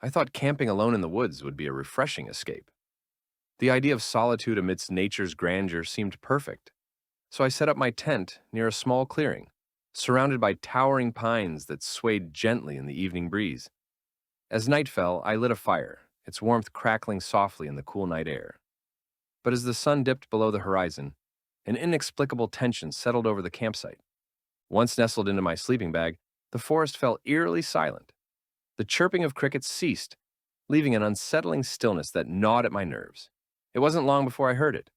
I thought camping alone in the woods would be a refreshing escape. The idea of solitude amidst nature's grandeur seemed perfect, so I set up my tent near a small clearing, surrounded by towering pines that swayed gently in the evening breeze. As night fell, I lit a fire, its warmth crackling softly in the cool night air. But as the sun dipped below the horizon, an inexplicable tension settled over the campsite. Once nestled into my sleeping bag, the forest fell eerily silent. The chirping of crickets ceased, leaving an unsettling stillness that gnawed at my nerves. It wasn't long before I heard it,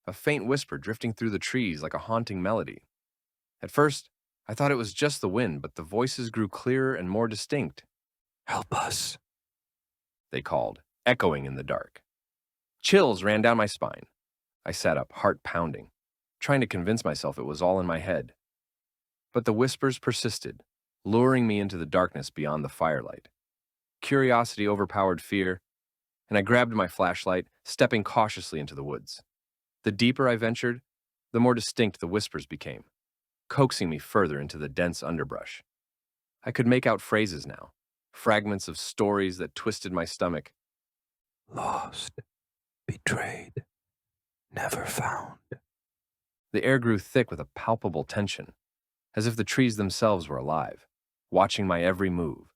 a faint whisper drifting through the trees like a haunting melody. At first, I thought it was just the wind, but the voices grew clearer and more distinct. "Help us," they called, echoing in the dark. Chills ran down my spine. I sat up, heart pounding, trying to convince myself it was all in my head. But the whispers persisted, luring me into the darkness beyond the firelight. Curiosity overpowered fear, and I grabbed my flashlight, stepping cautiously into the woods. The deeper I ventured, the more distinct the whispers became, coaxing me further into the dense underbrush. I could make out phrases now, fragments of stories that twisted my stomach. "Lost, betrayed, never found." The air grew thick with a palpable tension, as if the trees themselves were alive, watching my every move.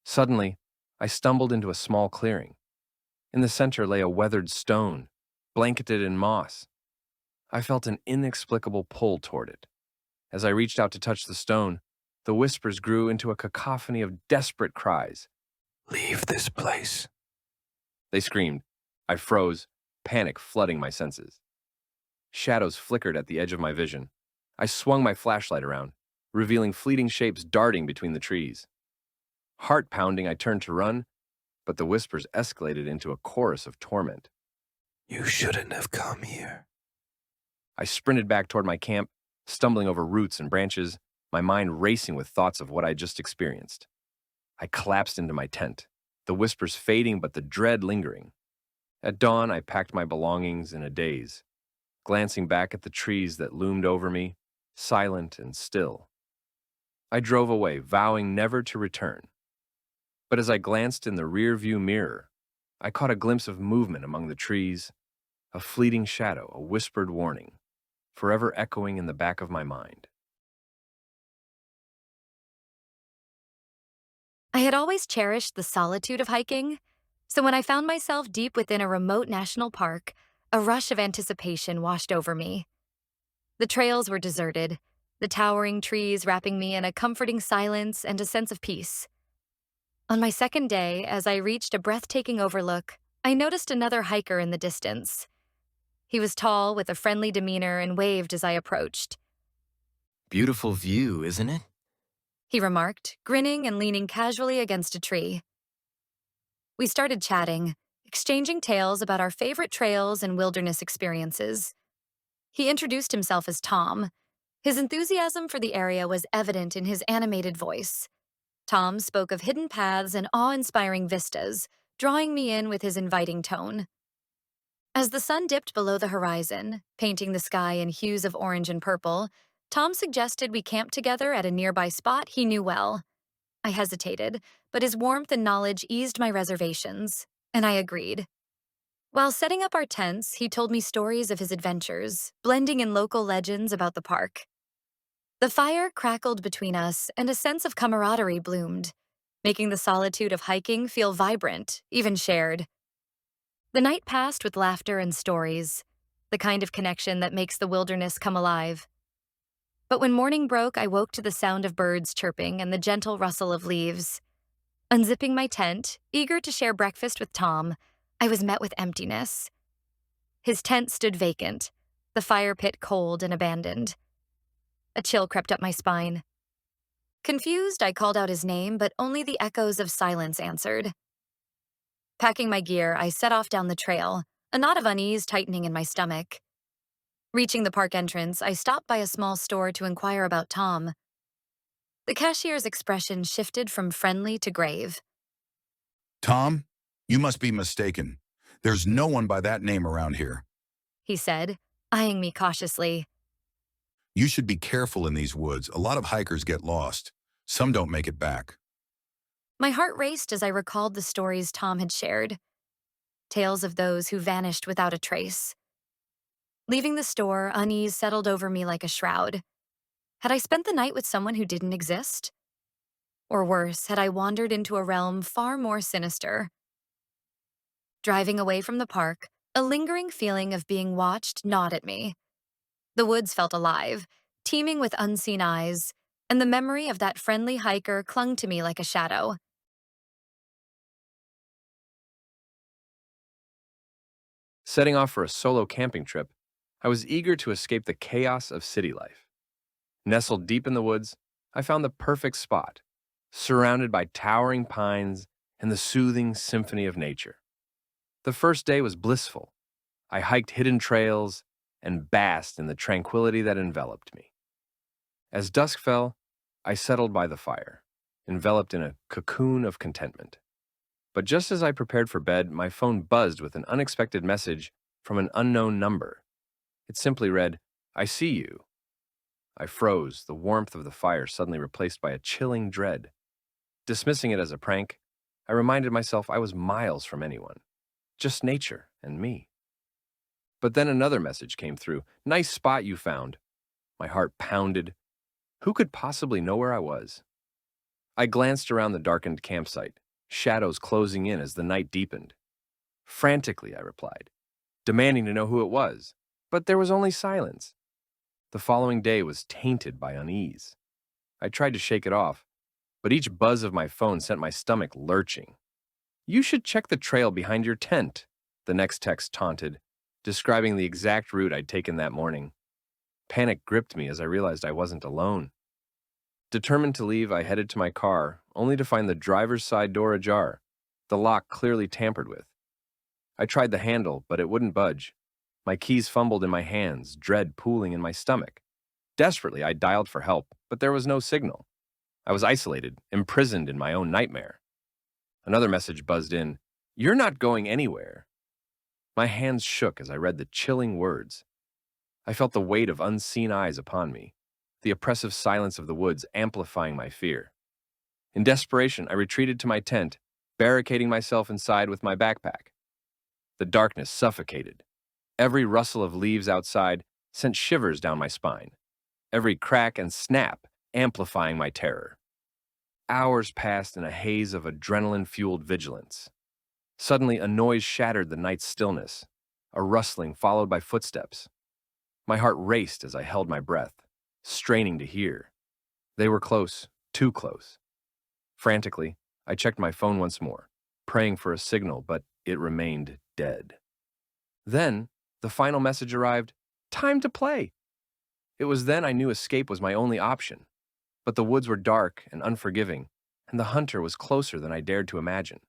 Suddenly, I stumbled into a small clearing. In the center lay a weathered stone, blanketed in moss. I felt an inexplicable pull toward it. As I reached out to touch the stone, the whispers grew into a cacophony of desperate cries. "Leave this place." They screamed. I froze, panic flooding my senses. Shadows flickered at the edge of my vision. I swung my flashlight around, revealing fleeting shapes darting between the trees. Heart pounding, I turned to run, but the whispers escalated into a chorus of torment. "You shouldn't have come here." I sprinted back toward my camp, stumbling over roots and branches, my mind racing with thoughts of what I'd just experienced. I collapsed into my tent, the whispers fading but the dread lingering. At dawn, I packed my belongings in a daze, glancing back at the trees that loomed over me, silent and still. I drove away, vowing never to return. But as I glanced in the rear-view mirror, I caught a glimpse of movement among the trees, a fleeting shadow, a whispered warning, forever echoing in the back of my mind. I had always cherished the solitude of hiking, so when I found myself deep within a remote national park, a rush of anticipation washed over me. The trails were deserted, the towering trees wrapping me in a comforting silence and a sense of peace. On my second day, as I reached a breathtaking overlook, I noticed another hiker in the distance. He was tall, with a friendly demeanor, and waved as I approached. "Beautiful view, isn't it?" He remarked, grinning and leaning casually against a tree. We started chatting, exchanging tales about our favorite trails and wilderness experiences. He introduced himself as Tom. His enthusiasm for the area was evident in his animated voice. Tom spoke of hidden paths and awe-inspiring vistas, drawing me in with his inviting tone. As the sun dipped below the horizon, painting the sky in hues of orange and purple, Tom suggested we camp together at a nearby spot he knew well. I hesitated, but his warmth and knowledge eased my reservations, and I agreed. While setting up our tents, he told me stories of his adventures, blending in local legends about the park. The fire crackled between us, and a sense of camaraderie bloomed, making the solitude of hiking feel vibrant, even shared. The night passed with laughter and stories, the kind of connection that makes the wilderness come alive. But when morning broke, I woke to the sound of birds chirping and the gentle rustle of leaves. Unzipping my tent, eager to share breakfast with Tom, I was met with emptiness. His tent stood vacant, the fire pit cold and abandoned. A chill crept up my spine. Confused, I called out his name, but only the echoes of silence answered. Packing my gear, I set off down the trail, a knot of unease tightening in my stomach. Reaching the park entrance, I stopped by a small store to inquire about Tom. The cashier's expression shifted from friendly to grave. "Tom, you must be mistaken. There's no one by that name around here." He said, eyeing me cautiously. "You should be careful in these woods. A lot of hikers get lost. Some don't make it back." My heart raced as I recalled the stories Tom had shared, tales of those who vanished without a trace. Leaving the store, unease settled over me like a shroud. Had I spent the night with someone who didn't exist? Or worse, had I wandered into a realm far more sinister? Driving away from the park, a lingering feeling of being watched gnawed at me. The woods felt alive, teeming with unseen eyes, and the memory of that friendly hiker clung to me like a shadow. Setting off for a solo camping trip, I was eager to escape the chaos of city life. Nestled deep in the woods, I found the perfect spot, surrounded by towering pines and the soothing symphony of nature. The first day was blissful. I hiked hidden trails and basked in the tranquility that enveloped me. As dusk fell, I settled by the fire, enveloped in a cocoon of contentment. But just as I prepared for bed, my phone buzzed with an unexpected message from an unknown number. It simply read, "I see you." I froze, the warmth of the fire suddenly replaced by a chilling dread. Dismissing it as a prank, I reminded myself I was miles from anyone, just nature and me. But then another message came through. "Nice spot you found." My heart pounded. Who could possibly know where I was? I glanced around the darkened campsite, shadows closing in as the night deepened. Frantically, I replied, demanding to know who it was, but there was only silence. The following day was tainted by unease. I tried to shake it off, but each buzz of my phone sent my stomach lurching. "You should check the trail behind your tent," the next text taunted, describing the exact route I'd taken that morning. Panic gripped me as I realized I wasn't alone. Determined to leave, I headed to my car, only to find the driver's side door ajar, the lock clearly tampered with. I tried the handle, but it wouldn't budge. My keys fumbled in my hands, dread pooling in my stomach. Desperately, I dialed for help, but there was no signal. I was isolated, imprisoned in my own nightmare. Another message buzzed in, "You're not going anywhere." My hands shook as I read the chilling words. I felt the weight of unseen eyes upon me, the oppressive silence of the woods amplifying my fear. In desperation, I retreated to my tent, barricading myself inside with my backpack. The darkness suffocated. Every rustle of leaves outside sent shivers down my spine, every crack and snap amplifying my terror. Hours passed in a haze of adrenaline-fueled vigilance. Suddenly, a noise shattered the night's stillness, a rustling followed by footsteps. My heart raced as I held my breath, straining to hear. They were close, too close. Frantically, I checked my phone once more, praying for a signal, but it remained dead. Then, the final message arrived, "Time to play." It was then I knew escape was my only option. But the woods were dark and unforgiving, and the hunter was closer than I dared to imagine.